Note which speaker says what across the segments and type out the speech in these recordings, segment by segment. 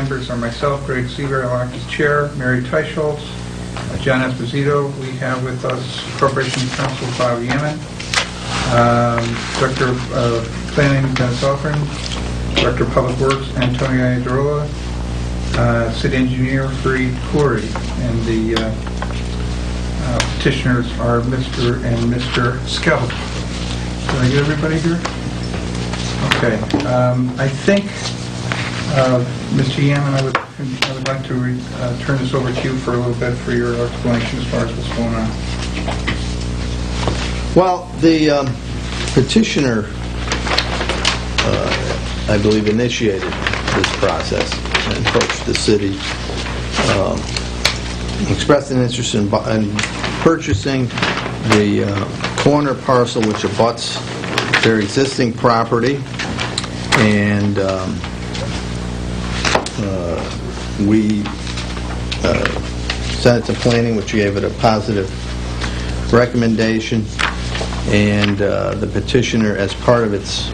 Speaker 1: members are myself, Greg Seaver, I'll act as chair, Mary Teicholz, John Esposito. We have with us Corporation Counsel Bob Yemen, Director of Planning Dennis Alfred, Director of Public Works Antonio Iadarola, City Engineer Fareed Khoury, and the petitioners are Mr. and Mr. Skelton. Did I get everybody here? Okay. I think, Mr. Yemen, I would like to turn this over to you for a little bit for your explanation as far as what's going on.
Speaker 2: Well, the petitioner, I believe, initiated this process and approached the city, expressed an interest in purchasing the corner parcel which abuts their existing property, and we sent it to planning, which gave it a positive recommendation, and the petitioner, as part of its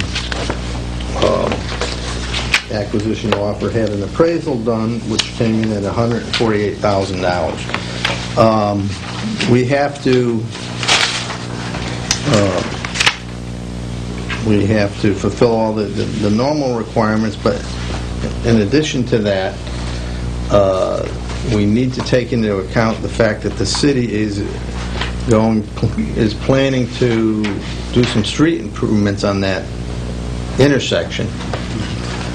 Speaker 2: acquisition offer, had an appraisal done which came in at $148,000. We have to fulfill all the normal requirements, but in addition to that, we need to take into account the fact that the city is planning to do some street improvements on that intersection,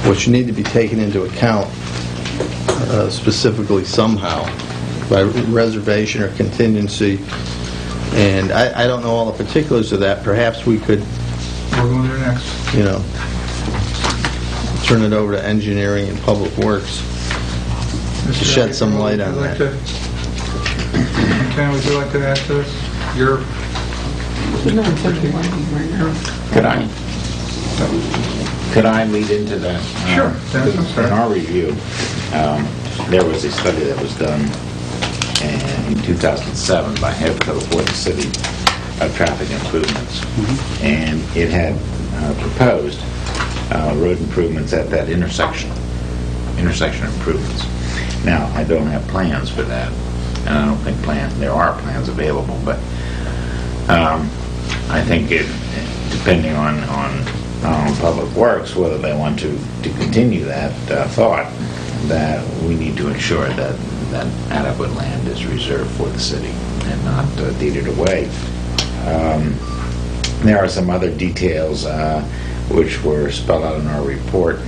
Speaker 2: which need to be taken into account specifically somehow by reservation or contingency. And I don't know all the particulars of that. Perhaps we could,
Speaker 1: we're going there next,
Speaker 2: turn it over to engineering and public works to shed some light on that.
Speaker 1: Ken, would you like to add to this?
Speaker 3: Could I lead into that?
Speaker 1: Sure.
Speaker 3: In our review, there was a study that was done in 2007 by HEVCO for the city of traffic improvements, and it had proposed road improvements at that intersection improvements. Now, I don't have plans for that, and I don't think there are plans available, but I think depending on Public Works, whether they want to continue that thought, that we need to ensure that adequate land is reserved for the city and not deeded away. There are some other details which were spelled out in our report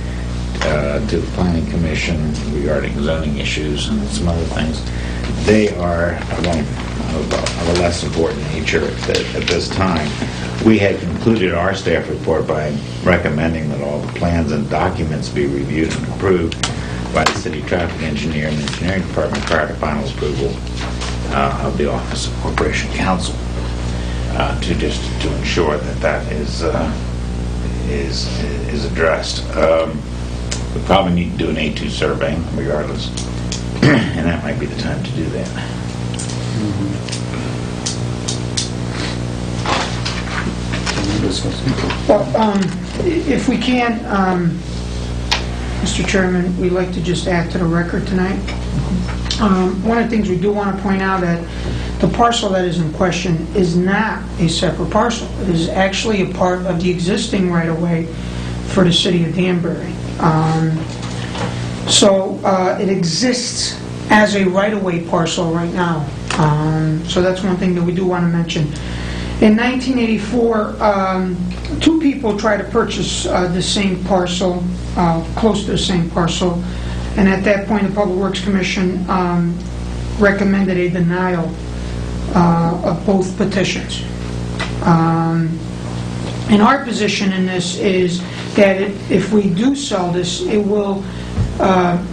Speaker 3: to the Planning Commission regarding zoning issues and some other things. They are of a less important nature at this time. We had concluded our staff report by recommending that all the plans and documents be reviewed and approved by the city traffic engineer and engineering department prior to final approval of the Office of Corporation Counsel, to ensure that is addressed. We probably need to do an A2 survey regardless, and that might be the time to do that.
Speaker 4: Well, if we can, Mr. Chairman, we'd like to just add to the record tonight. One of the things we do want to point out that the parcel that is in question is not a separate parcel. It is actually a part of the existing right-of-way for the city of Danbury. So it exists as a right-of-way parcel right now. So that's one thing that we do want to mention. In 1984, two people tried to purchase the same parcel, close to the same parcel, and at that point the Public Works Commission recommended a denial of both petitions. And our position in this is that if we do sell this, it will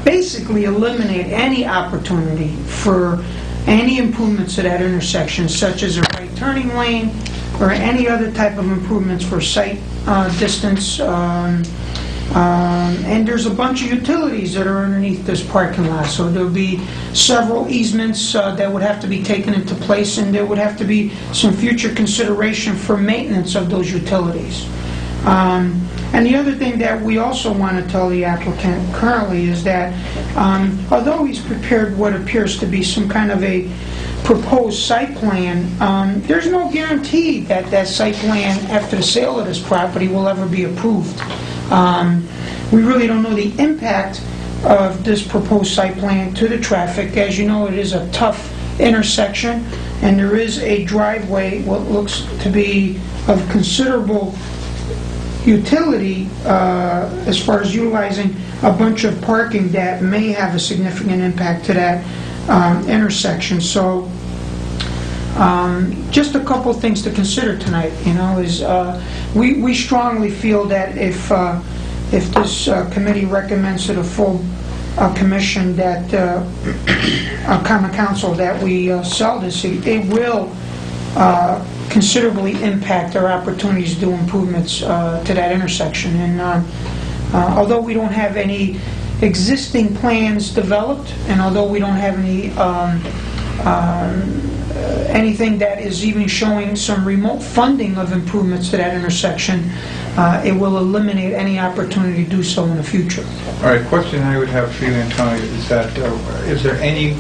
Speaker 4: basically eliminate any opportunity for any improvements to that intersection, such as a right turning lane or any other type of improvements for sight distance. And there's a bunch of utilities that are underneath this parking lot, so there'll be several easements that would have to be taken into place, and there would have to be some future consideration for maintenance of those utilities. And the other thing that we also want to tell the applicant currently is that although he's prepared what appears to be some kind of a proposed site plan, there's no guarantee that that site plan after the sale of this property will ever be approved. We really don't know the impact of this proposed site plan to the traffic. As you know, it is a tough intersection, and there is a driveway, what looks to be of considerable utility as far as utilizing a bunch of parking that may have a significant impact to that intersection. So just a couple things to consider tonight, is we strongly feel that if this committee recommends to the full commission that common council that we sell this, it will considerably impact our opportunities to do improvements to that intersection. And although we don't have any existing plans developed, and although we don't have any anything that is even showing some remote funding of improvements to that intersection, it will eliminate any opportunity to do so in the future.
Speaker 1: All right, question I would have for you, Antonio, is that is there any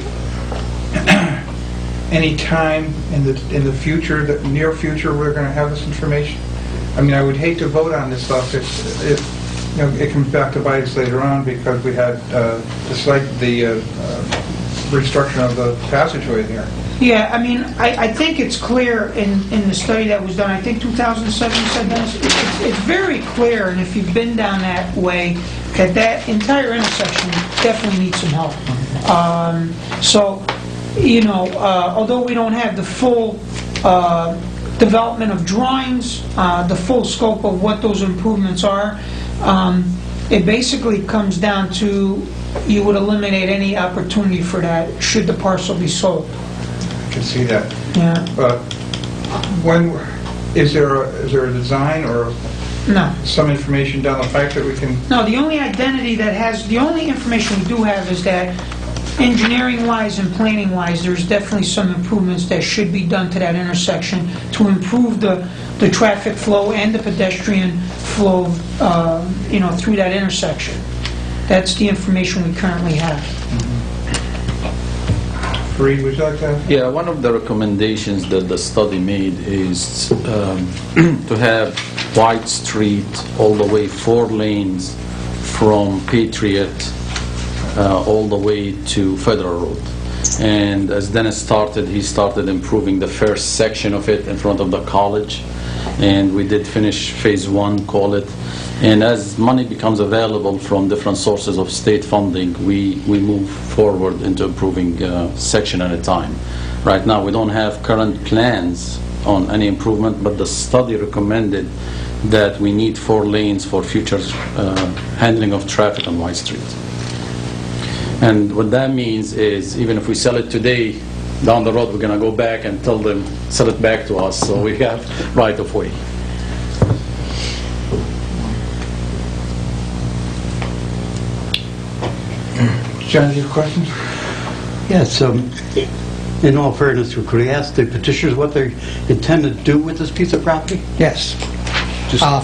Speaker 1: time in the future, the near future, we're going to have this information? I mean, I would hate to vote on this stuff if it comes back to bite us later on, because we had the restructuring of the passageway there.
Speaker 4: Yeah, I mean, I think it's clear in the study that was done, I think 2007 said that, it's very clear, and if you've been down that way, that entire intersection definitely needs some help. Although we don't have the full development of drawings, the full scope of what those improvements are, it basically comes down to you would eliminate any opportunity for that should the parcel be sold.
Speaker 1: I can see that.
Speaker 4: Yeah.
Speaker 1: But is there a design or
Speaker 4: No.
Speaker 1: some information down the pipe that we can?
Speaker 4: No, the only information we do have is that engineering-wise and planning-wise, there's definitely some improvements that should be done to that intersection to improve the traffic flow and the pedestrian flow, through that intersection. That's the information we currently have.
Speaker 1: Fareed, would you like to?
Speaker 5: Yeah, one of the recommendations that the study made is to have White Street all the way 4 lanes from Patriot all the way to Federal Road. And as Dennis started, he started improving the first section of it in front of the college. And we did finish phase 1, call it. And as money becomes available from different sources of state funding, we move forward into improving section at a time. Right now, we don't have current plans on any improvement, but the study recommended that we need 4 lanes for future handling of traffic on White Street. And what that means is, even if we sell it today, down the road we're going to go back and tell them, sell it back to us, so we have right of way.
Speaker 1: John, do you have questions?
Speaker 6: Yes, in all fairness, could I ask the petitioners what they intend to do with this piece of property?
Speaker 7: Yes.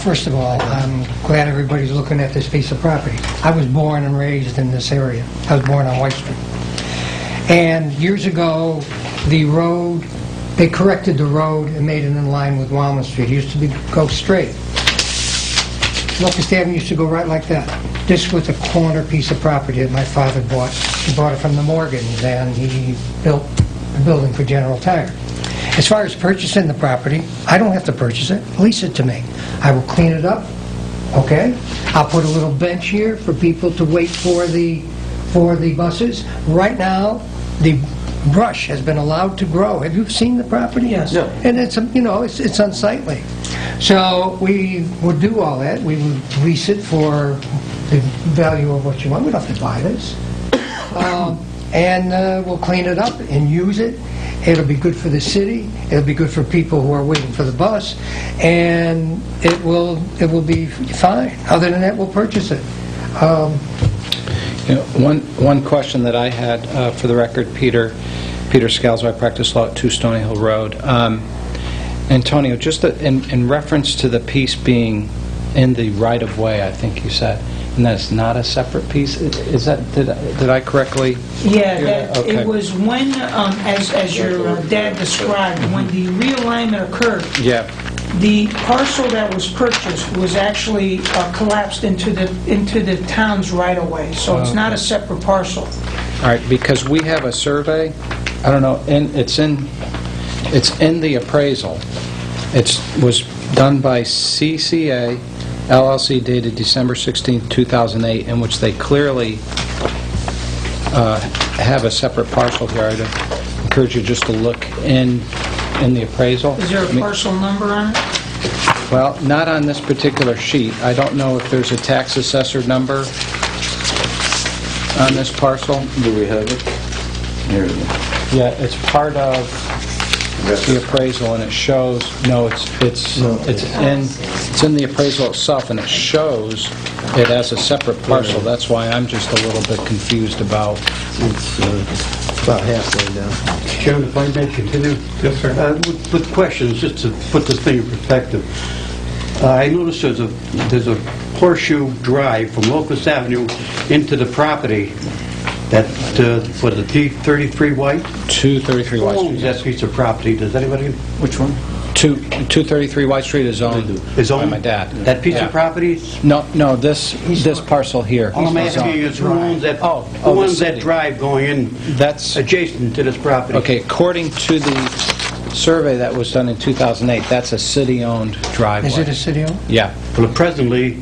Speaker 7: First of all, I'm glad everybody's looking at this piece of property. I was born and raised in this area. I was born on White Street. And years ago, the road, they corrected the road and made it in line with Walnut Street. It used to go straight. Locust Avenue used to go right like that. This was a corner piece of property that my father bought. He bought it from the Morgans, and he built a building for General Tire. As far as purchasing the property, I don't have to purchase it. Lease it to me. I will clean it up, okay? I'll put a little bench here for people to wait for the buses. Right now, the brush has been allowed to grow. Have you seen the property?
Speaker 4: Yes.
Speaker 5: Yeah.
Speaker 7: And it's it's unsightly. So we would do all that. We would lease it for the value of what you want. We don't have to buy this. And we'll clean it up and use it. It'll be good for the city. It'll be good for people who are waiting for the bus, and it will be fine. Other than that, we'll purchase it.
Speaker 8: One question that I had for the record, Peter Scalzo, I practice law at 2 Stony Hill Road. Antonio, just in reference to the piece being in the right-of-way, I think you said, and that's not a separate piece? Is that, did I correctly?
Speaker 4: Yeah,
Speaker 8: hear that?
Speaker 4: that,
Speaker 8: Okay.
Speaker 4: it was when, as your dad described, when the realignment occurred,
Speaker 8: Yeah,
Speaker 4: the parcel that was purchased was actually collapsed into the town's right-of-way, so it's not a separate parcel.
Speaker 8: all right, because we have a survey, I don't know, it's in the appraisal. It was done by CCA LLC dated December 16, 2008, in which they clearly have a separate parcel here. I'd encourage you just to look in the appraisal.
Speaker 4: Is there a parcel number on it?
Speaker 8: Well, not on this particular sheet. I don't know if there's a tax assessor number on this parcel.
Speaker 5: Do we have it? Here it is.
Speaker 8: Yeah, it's part of the appraisal, and it shows, no, it's in the appraisal itself, and it shows it as a separate parcel. That's why I'm just a little bit confused about.
Speaker 2: It's about halfway down.
Speaker 6: Chairman, if I may continue?
Speaker 1: Yes, sir.
Speaker 6: With questions, just to put this thing in perspective. I noticed there's a horseshoe drive from Locust Avenue into the property that, what is it, T33 White?
Speaker 8: 233
Speaker 6: Who
Speaker 8: White
Speaker 6: owns
Speaker 8: Street.
Speaker 6: that piece of property? Does anybody?
Speaker 5: Which one?
Speaker 8: 233 White Street is owned by my dad.
Speaker 6: That piece
Speaker 8: Yeah.
Speaker 6: of property?
Speaker 8: No, this parcel here.
Speaker 6: All I'm
Speaker 8: is
Speaker 6: asking
Speaker 8: owned.
Speaker 6: is who owns that,
Speaker 8: Oh,
Speaker 6: who
Speaker 8: the
Speaker 6: owns that
Speaker 8: city.
Speaker 6: drive going in
Speaker 8: That's,
Speaker 6: adjacent to this property?
Speaker 8: okay, according to the survey that was done in 2008, that's a city-owned driveway.
Speaker 7: Is it a city-owned?
Speaker 8: Yeah,
Speaker 6: Well, presently,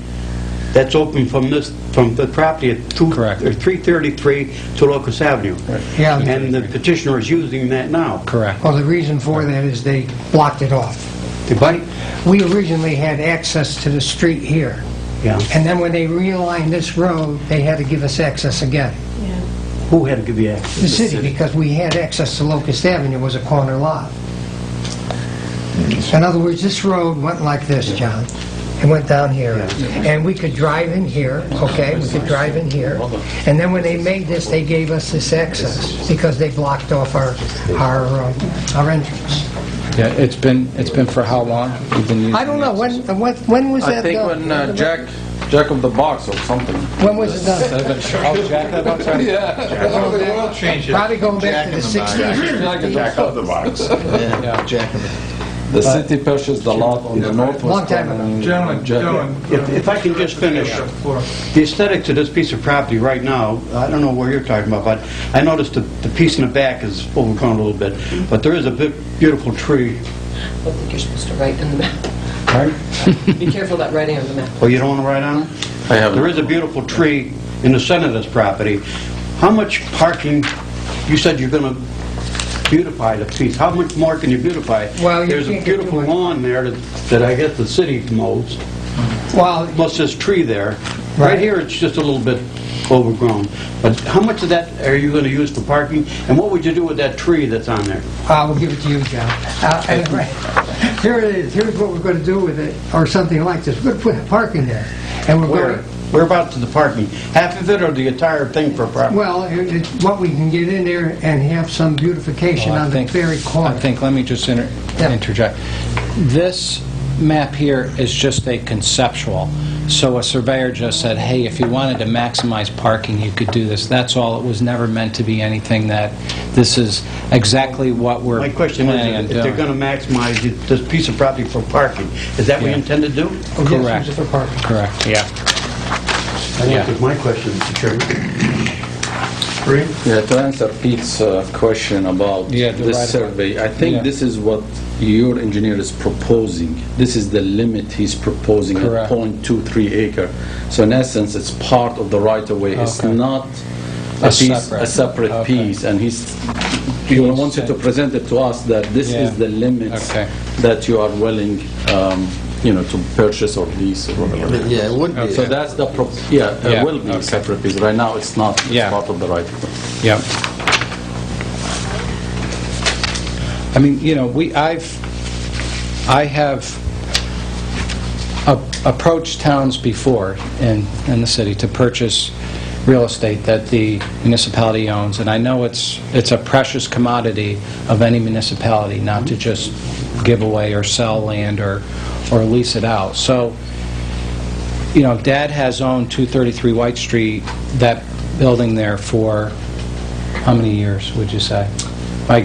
Speaker 6: that's open from the property at
Speaker 8: Correct.
Speaker 6: 333 to Locust Avenue.
Speaker 7: Yeah.
Speaker 6: And the petitioner is using that now.
Speaker 8: correct.
Speaker 7: Well, the reason for that is they blocked it off.
Speaker 6: Anybody?
Speaker 7: We originally had access to the street here,
Speaker 6: Yeah.
Speaker 7: and then when they realigned this road, they had to give us access again.
Speaker 6: Who had to give you access?
Speaker 7: The city, because we had access to Locust Avenue, was a corner lot. In other words, this road went like this, John. It went down here. And we could drive in here, okay? We could drive in here. And then when they made this, they gave us this access because they blocked off our entrance.
Speaker 8: Yeah, it's been for how long? You've been using
Speaker 7: I don't know,
Speaker 8: this?
Speaker 7: when was
Speaker 5: I
Speaker 7: that
Speaker 5: think
Speaker 7: done?
Speaker 5: when Jack of the Box or something.
Speaker 7: When was it done?
Speaker 8: Oh, Jack, I'm sorry.
Speaker 1: We'll change it.
Speaker 7: Probably going back to the 60s.
Speaker 3: Jack of the Box.
Speaker 2: Yeah, Jack and
Speaker 5: The city purchased the lot on the northwest
Speaker 7: Long time
Speaker 5: corner.
Speaker 7: ago.
Speaker 5: and
Speaker 1: Gentlemen,
Speaker 6: If I can just finish, the aesthetics of this piece of property right now, I don't know where you're talking about, but I noticed the piece in the back is overgrown a little bit, but there is a beautiful tree.
Speaker 9: I think you're supposed to write in the map.
Speaker 6: Right?
Speaker 9: Be careful about writing on the map.
Speaker 6: Oh, you don't want to write on it?
Speaker 5: I have
Speaker 6: There is a beautiful tree in the center of this property. How much parking, you said you're going to beautify the piece, how much more can you beautify?
Speaker 7: Well, you
Speaker 6: There's a
Speaker 7: can't get
Speaker 6: beautiful
Speaker 7: too much.
Speaker 6: lawn there that I guess the city mows,
Speaker 7: Well,
Speaker 6: plus this tree there.
Speaker 7: Right.
Speaker 6: Right here, it's just a little bit overgrown. But how much of that are you going to use for parking? And what would you do with that tree that's on there?
Speaker 7: I will give it to you, John. Here it is. Here's what we're going to do with it, or something like this. We're going to put parking there, and we're
Speaker 6: Where?
Speaker 7: going.
Speaker 6: Whereabouts is the parking? Half of it or the entire thing for parking?
Speaker 7: Well, it's what we can get in there and have some beautification
Speaker 8: Well, I
Speaker 7: on the
Speaker 8: think-
Speaker 7: very corner.
Speaker 8: I think, let me just
Speaker 7: Yeah.
Speaker 8: interject. This map here is just a conceptual. So a surveyor just said, hey, if you wanted to maximize parking, you could do this. That's all. It was never meant to be anything that, this is exactly what we're
Speaker 6: My question
Speaker 8: planning on
Speaker 6: is, if they're
Speaker 8: doing.
Speaker 6: going to maximize this piece of property for parking, is that what you
Speaker 8: Yeah.
Speaker 6: intend to do?
Speaker 7: Oh, yes,
Speaker 8: Correct.
Speaker 7: use it for parking.
Speaker 8: Correct, yeah.
Speaker 6: That answers my question, Mr. Chairman.
Speaker 1: Bree?
Speaker 5: Yeah, to answer Pete's question about
Speaker 8: Yeah, the
Speaker 5: this
Speaker 8: right of
Speaker 5: survey, I think
Speaker 8: Yeah.
Speaker 5: this is what your engineer is proposing. This is the limit he's proposing
Speaker 8: Correct.
Speaker 5: at 0.23 acre. So in essence, it's part of the right-of-way. It's
Speaker 8: Okay.
Speaker 5: not
Speaker 8: A
Speaker 5: a piece,
Speaker 8: separate.
Speaker 5: a separate
Speaker 8: Okay.
Speaker 5: piece. And he wanted to present it to us that this
Speaker 8: Yeah.
Speaker 5: is the limits
Speaker 8: Okay.
Speaker 5: that you are willing, to purchase or lease or whatever.
Speaker 2: Yeah, it would be.
Speaker 5: So that's the,
Speaker 8: Yeah,
Speaker 5: it will be
Speaker 8: okay.
Speaker 5: a separate piece. Right now, it's not. It's
Speaker 8: Yeah.
Speaker 5: part of the right-of-way.
Speaker 8: Yeah. I mean, I have approached towns before in the city to purchase real estate that the municipality owns, and I know it's a precious commodity of any municipality not to just give away or sell land or lease it out. So you know, Dad has owned 233 White Street, that building there, for how many years, would you say? My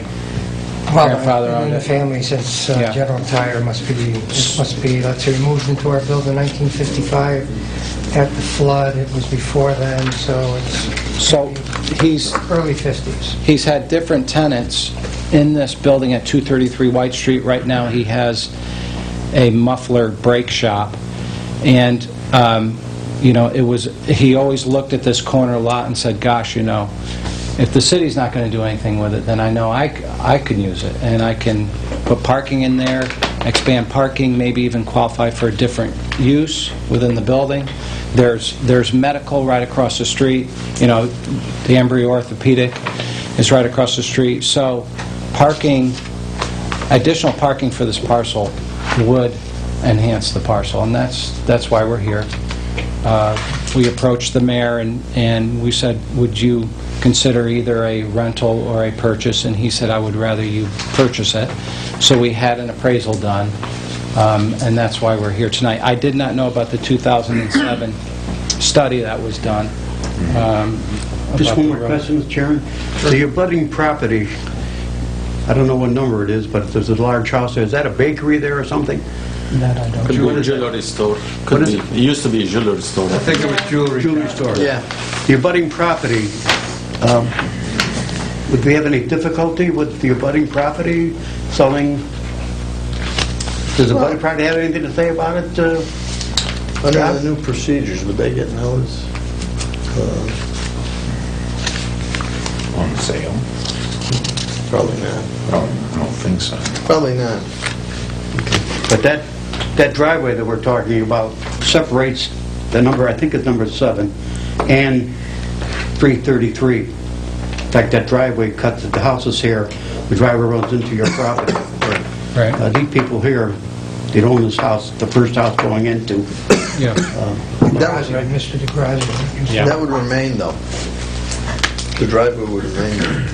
Speaker 8: grandfather
Speaker 7: Well,
Speaker 8: owned
Speaker 7: in the
Speaker 8: it.
Speaker 7: family since
Speaker 8: Yeah.
Speaker 7: General Tire must be, let's see, we moved into our building in 1955. At the flood, it was before then, so it's
Speaker 8: So he's
Speaker 7: early 50s.
Speaker 8: He's had different tenants in this building at 233 White Street. Right now, he has a muffler brake shop. And, you know, he always looked at this corner lot and said, gosh, you know, if the city's not going to do anything with it, then I know I can use it. And I can put parking in there, expand parking, maybe even qualify for a different use within the building. There's medical right across the street. You know, the Embry Orthopedic is right across the street. So parking, additional parking for this parcel would enhance the parcel, and that's why we're here. We approached the mayor and we said, would you consider either a rental or a purchase? And he said, I would rather you purchase it. So we had an appraisal done, and that's why we're here tonight. I did not know about the 2007 study that was done.
Speaker 6: Just
Speaker 8: about
Speaker 6: one
Speaker 8: the
Speaker 6: more
Speaker 8: road.
Speaker 6: question, Mr. Chairman. The abutting property, I don't know what number it is, but there's a large house there. Is that a bakery there or something?
Speaker 7: That I don't.
Speaker 5: Could be a jewelry store. Could be. It used to be a jewelry store.
Speaker 1: I think it was jewelry.
Speaker 6: Jewelry store.
Speaker 2: Yeah.
Speaker 6: The abutting property, would we have any difficulty with the abutting property selling? Does the abutting property have anything to say about it?
Speaker 2: Under the new procedures, would they get notice?
Speaker 3: On sale?
Speaker 2: Probably not.
Speaker 3: Oh, I don't think so.
Speaker 2: Probably not.
Speaker 6: But that driveway that we're talking about separates the number, I think it's number 7, and 333. In fact, that driveway cuts, the house is here, the driveway runs into your property.
Speaker 8: Right.
Speaker 6: These people here, they own this house, the first house going into.
Speaker 8: Yeah.
Speaker 2: That was,
Speaker 7: Right, Mr. DeGrazia.
Speaker 8: Yeah.
Speaker 2: that would remain, though. The driveway would remain there.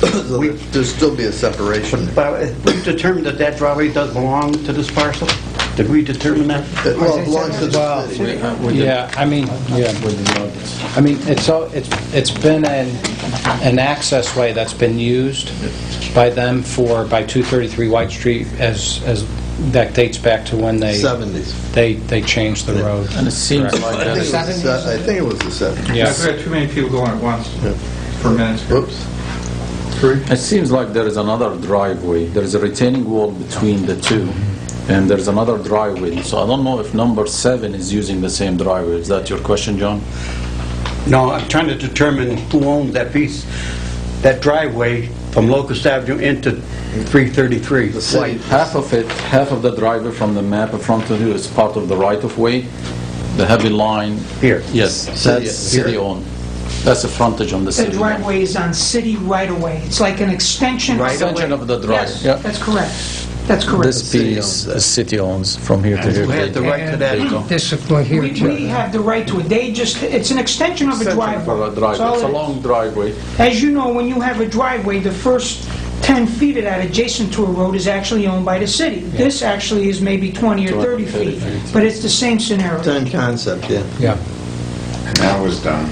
Speaker 2: So there'd still be a separation.
Speaker 6: But we determined that that driveway does belong to this parcel? Did we determine that?
Speaker 2: Well, it belongs to the
Speaker 8: Well,
Speaker 2: city.
Speaker 8: yeah, I mean, I mean, it's been an access way that's been used by them by 233 White Street as that dates back to when they
Speaker 2: 70s.
Speaker 8: they changed the road.
Speaker 5: And it seems
Speaker 8: Correct.
Speaker 5: like
Speaker 2: I
Speaker 5: that
Speaker 2: think,
Speaker 5: is...
Speaker 2: I think it was the 70s.
Speaker 8: Yeah.
Speaker 1: I've had too many people going at once
Speaker 2: Yeah.
Speaker 1: for minutes.
Speaker 2: Whoops.
Speaker 5: It seems like there is another driveway. There is a retaining wall between the two, and there's another driveway. So I don't know if number 7 is using the same driveway. Is that your question, John?
Speaker 6: No, I'm trying to determine who owns that piece, that driveway from Locust Avenue into 333.
Speaker 2: The city.
Speaker 5: Half of it, half of the driveway from the map in front of you is part of the right-of-way. The heavy line...
Speaker 6: Here.
Speaker 5: Yes,
Speaker 2: City-
Speaker 5: that's city-owned. That's a frontage on the
Speaker 4: The
Speaker 5: city line.
Speaker 4: driveway is on city right-of-way. It's like an extension of the...
Speaker 5: Extension of the drive.
Speaker 4: Yes,
Speaker 5: Yeah.
Speaker 4: that's correct. That's correct.
Speaker 5: This piece, the city owns from here to here.
Speaker 6: Who had the right to that?
Speaker 7: And this is one here,
Speaker 4: We
Speaker 7: too.
Speaker 4: have the right to it. It's an extension of a
Speaker 5: Extension
Speaker 4: driveway.
Speaker 5: of a driveway.
Speaker 4: That's all
Speaker 5: It's a
Speaker 4: it is.
Speaker 5: long driveway.
Speaker 4: As you know, when you have a driveway, the first 10 feet of that adjacent to a road is actually owned by the city. This actually is maybe 20 or 30 feet, but it's the same scenario.
Speaker 2: Same concept, yeah.
Speaker 8: Yeah.
Speaker 3: And that was done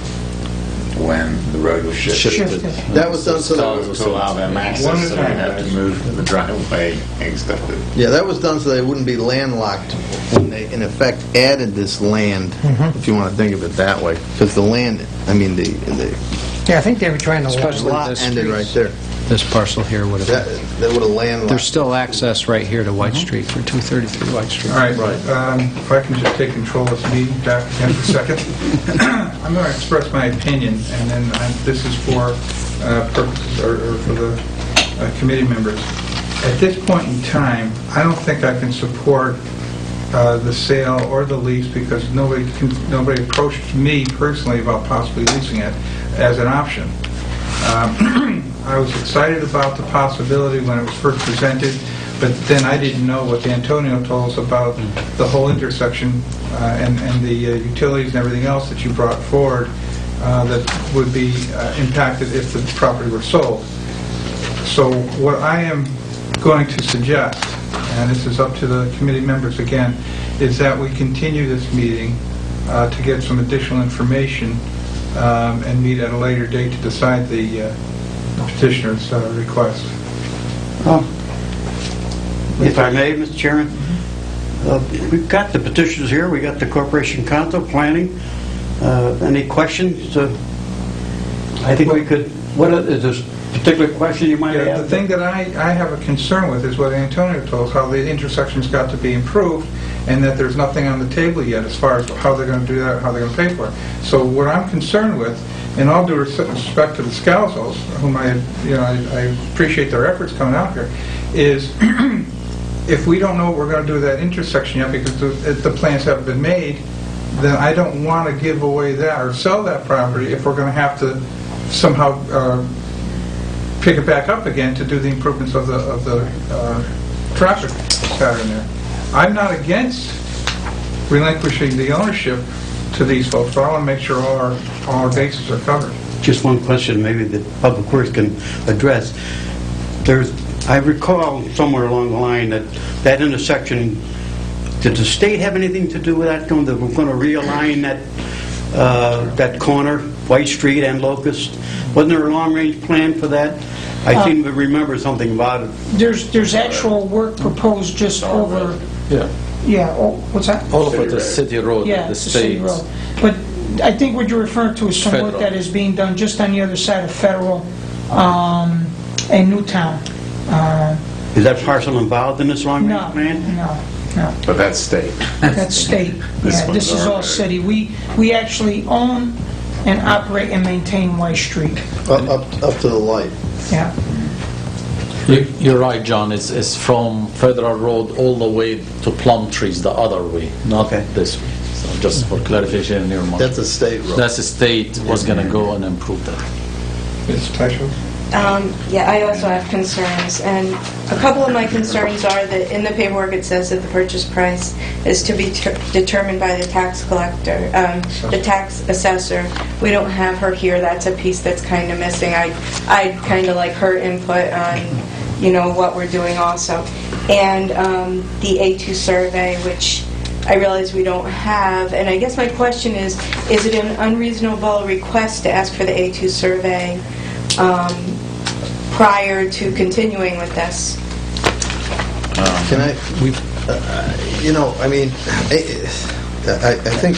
Speaker 3: when the road was shifted.
Speaker 4: Shifted.
Speaker 2: That was done so
Speaker 3: To allow them access, so they have to move the driveway and stuff.
Speaker 2: that was done so they wouldn't be landlocked when they, in effect, added this land, if you want to think of it that way. Because the land, I mean, the
Speaker 7: Yeah, I think they were trying to...
Speaker 8: Especially
Speaker 2: lot
Speaker 8: this
Speaker 2: ended right there.
Speaker 8: This parcel here would
Speaker 2: That
Speaker 8: have...
Speaker 2: would have landlocked.
Speaker 8: There's still access right here to White Street for 233 White Street.
Speaker 1: All right, if I can just take control of this meeting back again for a second. I'm going to express my opinion, and then this is for purposes or for the committee members. At this point in time, I don't think I can support the sale or the lease because nobody approached me personally about possibly leasing it as an option. I was excited about the possibility when it was first presented, but then I didn't know what Antonio told us about the whole intersection and the utilities and everything else that you brought forward that would be impacted if the property were sold. So what I am going to suggest, and this is up to the committee members again, is that we continue this meeting to get some additional information and meet at a later date to decide the petitioner's request.
Speaker 6: If I may, Mr. Chairman, we've got the petitioners here, we got the Corporation Council, Planning. Any questions? I think we could, is there a particular question you might
Speaker 1: Yeah,
Speaker 6: have?
Speaker 1: the thing that I have a concern with is what Antonio told us, how the intersection's got to be improved, and that there's nothing on the table yet as far as how they're going to do that, how they're going to pay for it. So what I'm concerned with, in all due respect to the Scalzos, whom I appreciate their efforts coming out here, is if we don't know what we're going to do with that intersection yet because the plans haven't been made, then I don't want to give away that or sell that property if we're going to have to somehow pick it back up again to do the improvements of the traffic pattern there. I'm not against relinquishing the ownership to these folks, but I want to make sure all our bases are covered.
Speaker 6: Just one question maybe that Public Works can address. I recall somewhere along the line that intersection, did the state have anything to do with that? We're going to realign that corner, White Street and Locust. Wasn't there a long-range plan for that? I seem to remember something about it.
Speaker 4: There's actual work proposed just over... Yeah, what's that?
Speaker 5: All of it is city road,
Speaker 4: Yeah,
Speaker 5: the
Speaker 4: it's a city
Speaker 5: state.
Speaker 4: road. But I think what you're referring to is some work
Speaker 5: Federal.
Speaker 4: that is being done just on the other side of Federal and Newtown.
Speaker 6: Is that parcel involved in this long-range plan?
Speaker 4: No.
Speaker 3: But that's state.
Speaker 4: That's state. Yeah, this is all city. We actually own and operate and maintain White Street.
Speaker 2: Up to the light.
Speaker 4: Yeah.
Speaker 5: You're right, John. It's from Federal Road all the way to Plum Trees, the other way, not this way. So just for clarification in your mind.
Speaker 2: That's a state road.
Speaker 5: That's a state was going to go and improve that.
Speaker 1: Ms. Special?
Speaker 10: Yeah, I also have concerns, and a couple of my concerns are that in the paperwork it says that the purchase price is to be determined by the tax collector, the tax assessor. We don't have her here. That's a piece that's kind of missing. I'd kind of like her input on, what we're doing also. And the A2 survey, which I realize we don't have, and I guess my question is it an unreasonable request to ask for the A2 survey prior to continuing with this?
Speaker 2: Can I, I think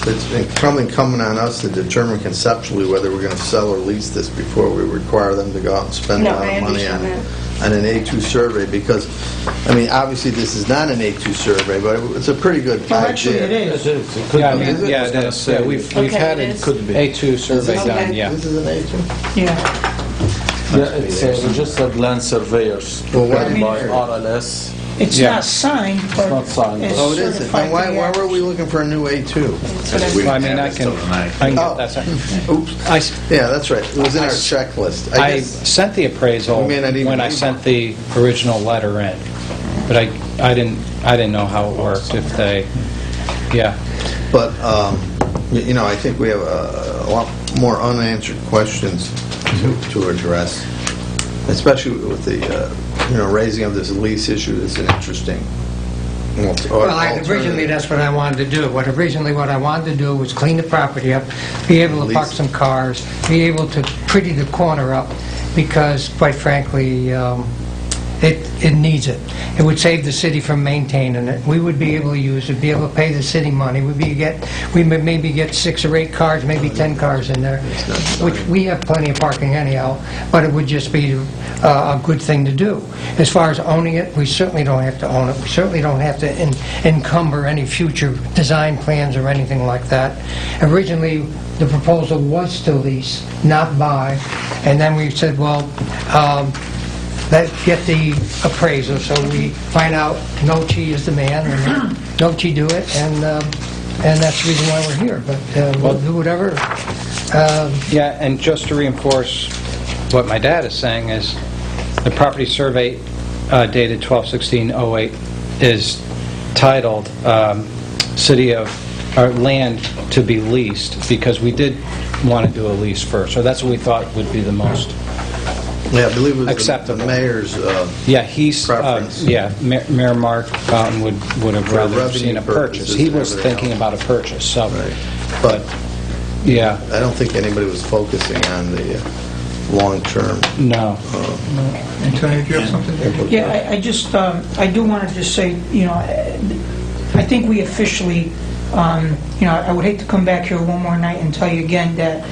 Speaker 2: it's incumbent on us to determine conceptually whether we're going to sell or lease this before we require them to go out and spend a lot of money on an A2 survey, because, obviously this is not an A2 survey, but it's a pretty good idea.
Speaker 4: Well, actually, it is.
Speaker 8: It is. Yeah, we've had
Speaker 10: Okay,
Speaker 8: an
Speaker 10: it is.
Speaker 8: A2 survey
Speaker 10: Okay.
Speaker 8: done, yeah.
Speaker 2: This is an A2?
Speaker 4: Yeah.
Speaker 5: Yeah, it's registered land surveyors
Speaker 2: Well, why
Speaker 5: by
Speaker 2: did you-
Speaker 5: RLS.
Speaker 4: It's
Speaker 8: Yeah.
Speaker 4: not signed, but
Speaker 5: It's not signed.
Speaker 4: it's
Speaker 2: Oh, it isn't.
Speaker 4: certified
Speaker 2: Then why
Speaker 4: to the
Speaker 2: were we looking for a new A2?
Speaker 8: Well, I can
Speaker 2: Oh.
Speaker 8: get that.
Speaker 2: Oops. Yeah, that's right. It was in our checklist.
Speaker 8: I
Speaker 2: guess-
Speaker 8: sent the appraisal
Speaker 2: You may not even
Speaker 8: when I
Speaker 2: need
Speaker 8: sent the original letter in, but I didn't know how it worked, if they, yeah.
Speaker 2: But, I think we have a lot more unanswered questions to address, especially with the, raising of this lease issue. That's an interesting
Speaker 7: Originally, that's what I wanted to do. What I wanted to do was clean the property up, be able to park
Speaker 2: Lease.
Speaker 7: some cars, be able to pretty the corner up, because quite frankly, it needs it. It would save the city from maintaining it. We would be able to use it, be able to pay the city money. We would maybe get 6 or 8 cars, maybe 10 cars in there, which we have plenty of parking anyhow, but it would just be a good thing to do. As far as owning it, we certainly don't have to own it. We certainly don't have to encumber any future design plans or anything like that. Originally, the proposal was to lease, not buy, and then we said, well, let's get the appraisal, so we find out Nochi is the man, and Nochi do it, and that's the reason why we're here, but we'll do whatever.
Speaker 8: Yeah, and just to reinforce what my dad is saying is, the property survey dated 12/16/08 is titled City of Land to be Leased, because we did want to do a lease first, so that's what we thought would be the most
Speaker 2: Yeah, I believe it was
Speaker 8: acceptable.
Speaker 2: the mayor's
Speaker 8: Yeah, he's,
Speaker 2: preference.
Speaker 8: Mayor Mark Fountain would have
Speaker 2: For
Speaker 8: rather
Speaker 2: revenue
Speaker 8: seen a purchase.
Speaker 2: purposes
Speaker 8: He
Speaker 2: and
Speaker 8: was
Speaker 2: everything
Speaker 8: thinking
Speaker 2: else.
Speaker 8: about a purchase, so,
Speaker 2: Right.
Speaker 8: but, yeah,
Speaker 2: I don't think anybody was focusing on the long-term.
Speaker 8: no.
Speaker 1: Antonio, do you have something?
Speaker 4: Yeah, I just, I do want to just say, I think we officially, I would hate to come back here one more night and tell you again that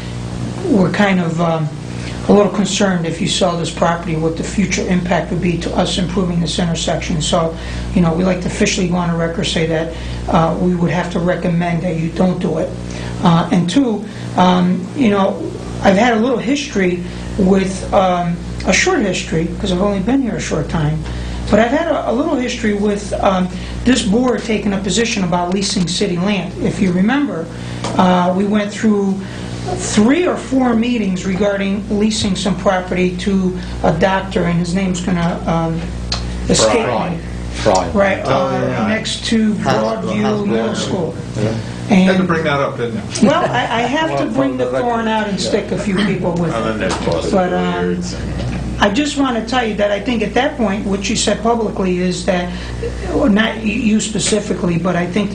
Speaker 4: we're kind of a little concerned if you sell this property, what the future impact would be to us improving this intersection. So, we like to officially go on a record, say that we would have to recommend that you don't do it. And two, I've had a little history with, a short history, because I've only been here a short time, but I've had a little history with this board taking a position about leasing city land. If you remember, we went through 3 or 4 meetings regarding leasing some property to a doctor, and his name's going to escape me.
Speaker 5: Fry.
Speaker 4: Right,
Speaker 2: yeah.
Speaker 4: next to Broadview Middle School.
Speaker 1: Had to
Speaker 4: And,
Speaker 1: bring that up, didn't you?
Speaker 4: well, I have to bring the thorn out and stick a few people with it. But I just want to tell you that I think at that point, what you said publicly is that, well, not you specifically, but I think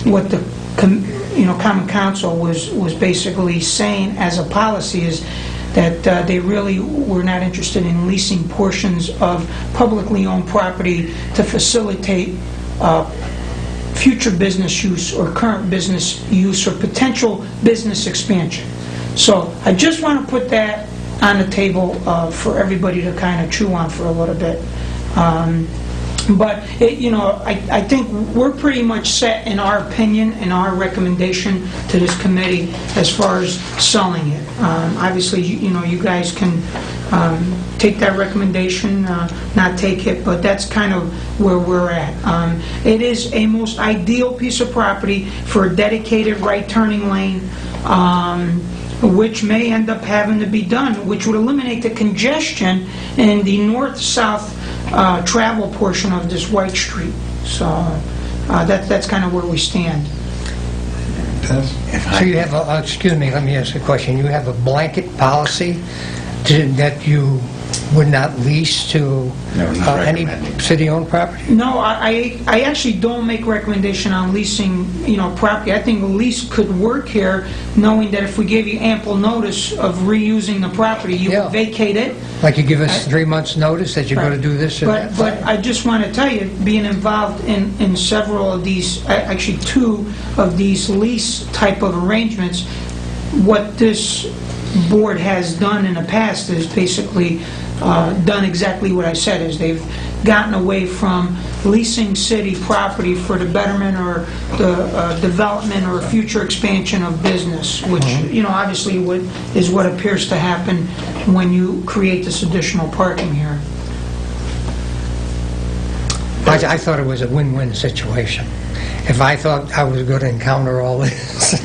Speaker 4: what the Common Council was basically saying as a policy is that they really were not interested in leasing portions of publicly owned property to facilitate future business use or current business use or potential business expansion. So I just want to put that on the table for everybody to kind of chew on for a little bit. But, I think we're pretty much set in our opinion and our recommendation to this committee as far as selling it. Obviously, you guys can take that recommendation, not take it, but that's kind of where we're at. It is a most ideal piece of property for a dedicated right-turning lane, which may end up having to be done, which would eliminate the congestion in the north-south travel portion of this White Street. So that's kind of where we stand.
Speaker 7: So you have a, excuse me, let me ask a question. You have a blanket policy that you would not lease to
Speaker 3: No, he's
Speaker 7: any
Speaker 3: recommending.
Speaker 7: city-owned property?
Speaker 4: No, I actually don't make recommendation on leasing, property. I think a lease could work here, knowing that if we gave you ample notice of reusing the property, you
Speaker 7: Yeah.
Speaker 4: would vacate it.
Speaker 7: Like you give us 3 months' notice that you're going to do this and that?
Speaker 4: But I just want to tell you, being involved in several of these, actually 2 of these lease type of arrangements, what this board has done in the past is basically done exactly what I said, is they've gotten away from leasing city property for the betterment or the development or future expansion of business, which, obviously is what appears to happen when you create this additional parking here.
Speaker 7: I thought it was a win-win situation. If I thought I was going to encounter all this,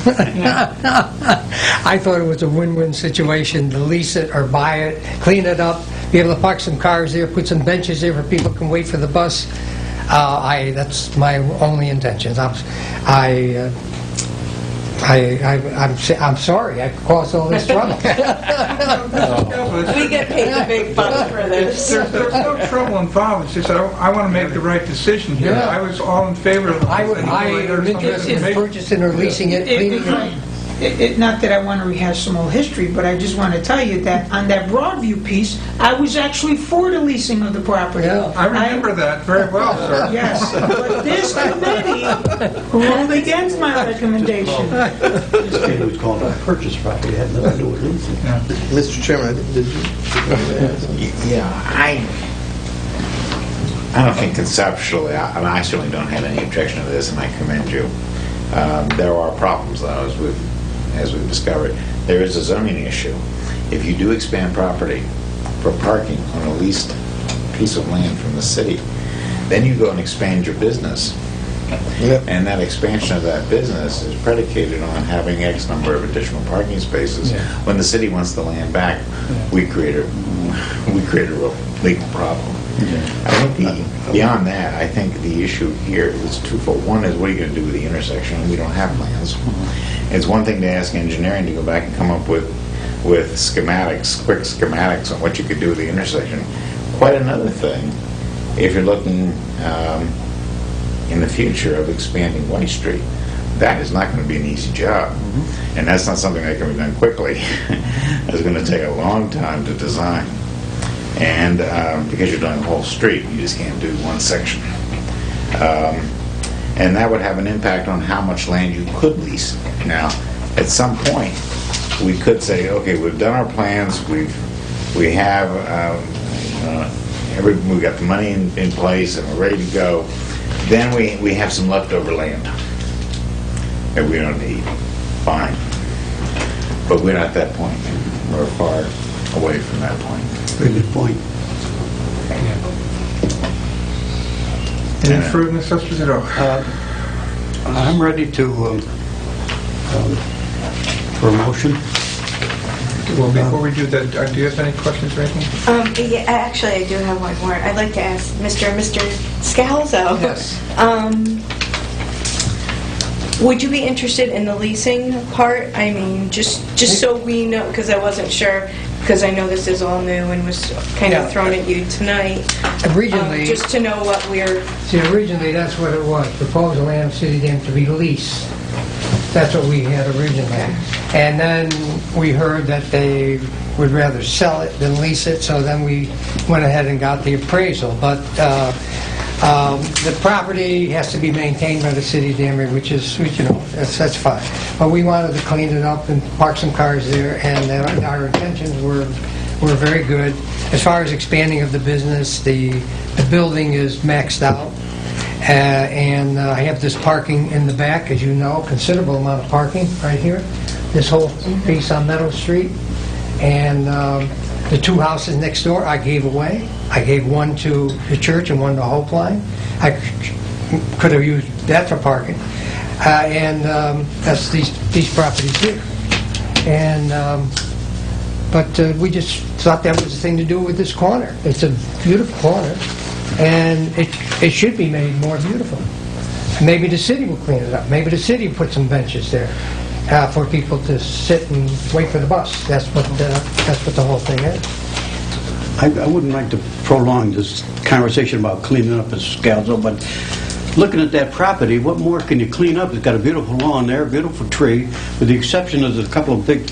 Speaker 7: I thought it was a win-win situation to lease it or buy it, clean it up, be able to park some cars there, put some benches there where people can wait for the bus. That's my only intentions. I'm sorry I caused all this trouble.
Speaker 10: We get paid the big bucks for this.
Speaker 1: There's no trouble involved. It's just I want to make the right decision here.
Speaker 7: Yeah.
Speaker 1: I was all in favor of
Speaker 7: I am interested in purchasing or leasing it, cleaning it up.
Speaker 4: Not that I want to rehash some old history, but I just want to tell you that on that Broadview piece, I was actually for the leasing of the property.
Speaker 7: Yeah.
Speaker 1: I remember that very well, sir.
Speaker 4: Yes, but this committee ruled against my recommendation.
Speaker 6: It was called a purchase property, it had nothing to do with leasing.
Speaker 2: Mr. Chairman, did you?
Speaker 3: Yeah, I don't think conceptually, I certainly don't have any objection to this, and I commend you. There are problems, though, as we've discovered. There is a zoning issue. If you do expand property for parking on a leased piece of land from the city, then you go and expand your business.
Speaker 2: Yep.
Speaker 3: And that expansion of that business is predicated on having X number of additional parking spaces.
Speaker 8: Yeah.
Speaker 3: When the city wants the land back, we create a real legal problem. I think beyond that, I think the issue here is twofold. One is, what are you going to do with the intersection? We don't have plans. It's one thing to ask engineering to go back and come up with with schematics, quick schematics on what you could do with the intersection. Quite another thing if you're looking in the future of expanding White Street. That is not going to be an easy job, and that's not something that can be done quickly. It's going to take a long time to design, and because you're doing the whole street, you just can't do one section. And that would have an impact on how much land you could lease. Now, at some point, we could say, okay, we've done our plans, we have we've got the money in place and we're ready to go. Then we have some leftover land that we don't need. Fine, but we're not at that point. We're far away from that point.
Speaker 6: Very good point.
Speaker 1: Any further, Mr. Esposito?
Speaker 6: I'm ready to for a motion.
Speaker 1: Well, before we do that, do you have any questions or anything?
Speaker 10: Yeah, actually, I do have one more. I'd like to ask Mr. Scalzo.
Speaker 1: Yes.
Speaker 10: Would you be interested in the leasing part? I mean, just so we know, because I wasn't sure, because I know this is all new and was kind of thrown at you tonight.
Speaker 7: Originally,
Speaker 10: just to know what we're...
Speaker 7: see, originally that's what it was, proposed land city dam to be leased. That's what we had originally. And then we heard that they would rather sell it than lease it, so then we went ahead and got the appraisal. But the property has to be maintained by the city of Danbury, which is, you know, that's fine. But we wanted to clean it up and park some cars there, and our intentions were very good. As far as expanding of the business, the building is maxed out. And I have this parking in the back, as you know, considerable amount of parking right here. This whole piece on Meadow Street. And the two houses next door I gave away. I gave one to the church and one to Hope Line. I could have used that for parking. And that's these properties here. And but we just thought that was the thing to do with this corner. It's a beautiful corner. And it should be made more beautiful. Maybe the city will clean it up. Maybe the city will put some benches there for people to sit and wait for the bus. That's what the whole thing is.
Speaker 6: I wouldn't like to prolong this conversation about cleaning up a Scalzo, but looking at that property, what more can you clean up? It's got a beautiful lawn there, a beautiful tree, with the exception of a couple of big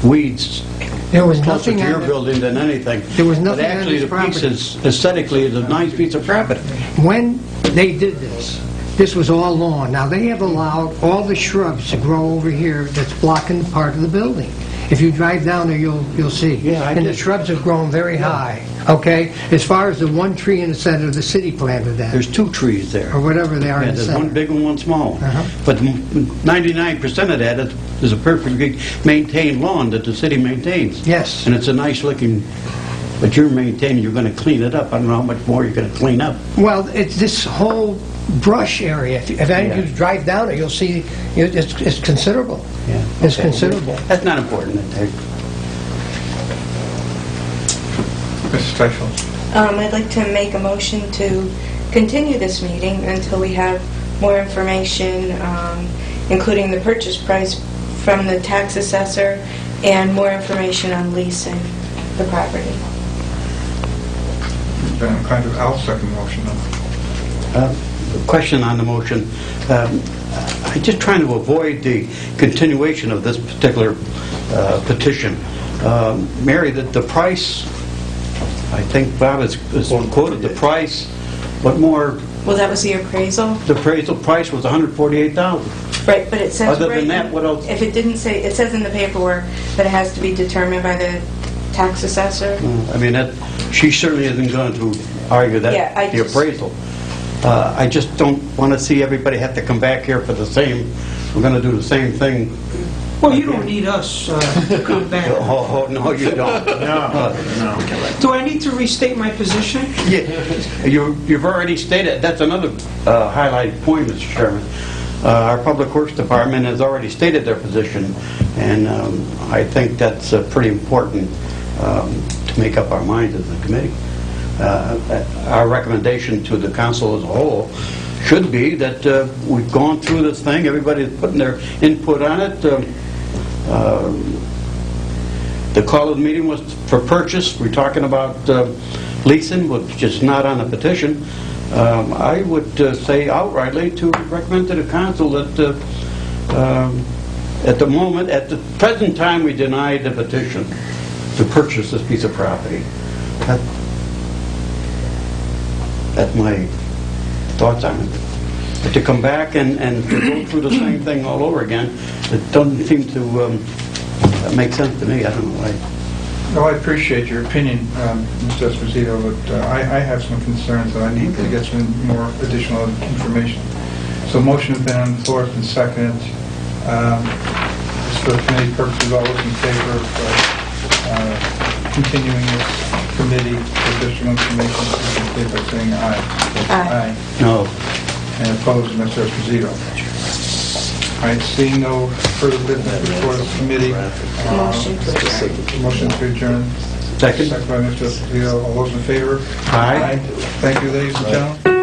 Speaker 6: weeds.
Speaker 7: There was
Speaker 6: Closer
Speaker 7: nothing
Speaker 6: to your
Speaker 7: on the,
Speaker 6: building than anything.
Speaker 7: There was nothing
Speaker 6: But actually,
Speaker 7: on this
Speaker 6: the piece
Speaker 7: property.
Speaker 6: is, aesthetically, is a nice piece of property.
Speaker 7: When they did this was all lawn. Now, they have allowed all the shrubs to grow over here that's blocking part of the building. If you drive down there, you'll see.
Speaker 6: Yeah, I
Speaker 7: and the
Speaker 6: did.
Speaker 7: shrubs have grown very high, okay? As far as the one tree in the center, the city planted that,
Speaker 6: There's two trees there.
Speaker 7: or whatever they are
Speaker 6: Yeah,
Speaker 7: in the
Speaker 6: there's one
Speaker 7: center.
Speaker 6: big and one small one.
Speaker 7: Uh-huh.
Speaker 6: But 99% of that is a perfectly maintained lawn that the city maintains.
Speaker 7: Yes.
Speaker 6: And it's a nice looking, but you're maintaining, you're going to clean it up. I don't know how much more you're going to clean up.
Speaker 7: Well, it's this whole brush area. If any of you drive down it, you'll see it's considerable.
Speaker 6: Yeah.
Speaker 7: It's
Speaker 6: Okay.
Speaker 7: considerable.
Speaker 6: That's not important.
Speaker 1: Mr. Steichel?
Speaker 10: I'd like to make a motion to continue this meeting until we have more information, including the purchase price from the tax assessor and more information on leasing the property.
Speaker 1: Then I'll second the motion.
Speaker 6: Question on the motion. I'm just trying to avoid the continuation of this particular petition. Mary, the price, I think Bob has quoted the price. What more?
Speaker 10: Well, that was the appraisal.
Speaker 6: The appraisal price was $148,000.
Speaker 10: Right, but it says
Speaker 6: Other than
Speaker 10: right
Speaker 6: that,
Speaker 10: in-
Speaker 6: what else?
Speaker 10: If it didn't say, it says in the paperwork that it has to be determined by the tax assessor.
Speaker 6: I mean, she certainly isn't going to argue that,
Speaker 10: Yeah,
Speaker 6: the appraisal. I just don't want to see everybody have to come back here for the same, we're going to do the same thing.
Speaker 4: Well, you don't need us to come back.
Speaker 6: Oh, no, you don't.
Speaker 4: Do I need to restate my position?
Speaker 6: Yeah, you've already stated, that's another highlighted point, Mr. Chairman. Our Public Works Department has already stated their position, and I think that's pretty important to make up our minds as a committee. Our recommendation to the council as a whole should be that we've gone through this thing, everybody's putting their input on it. The call of the meeting was for purchase. We're talking about leasing, which is not on the petition. I would say outrightly to recommend to the council that at the moment, at the present time, we deny the petition to purchase this piece of property. That's my thoughts on it. But to come back and to go through the same thing all over again, it doesn't seem to make sense to me. I don't know why.
Speaker 1: Well, I appreciate your opinion, Mr. Esposito, but I have some concerns that I need to get some more additional information. So motion has been on the floor, it's been seconded. Just for committee purposes, all those in favor of continuing this committee for additional information, please indicate by saying aye.
Speaker 10: Aye.
Speaker 6: No.
Speaker 1: And opposed, Mr. Esposito. All right, seeing no further business before the committee. Motion to adjourn.
Speaker 6: Second.
Speaker 1: Second by Mr. Esposito. All those in favor?
Speaker 6: Aye.
Speaker 1: Thank you, ladies and gentlemen.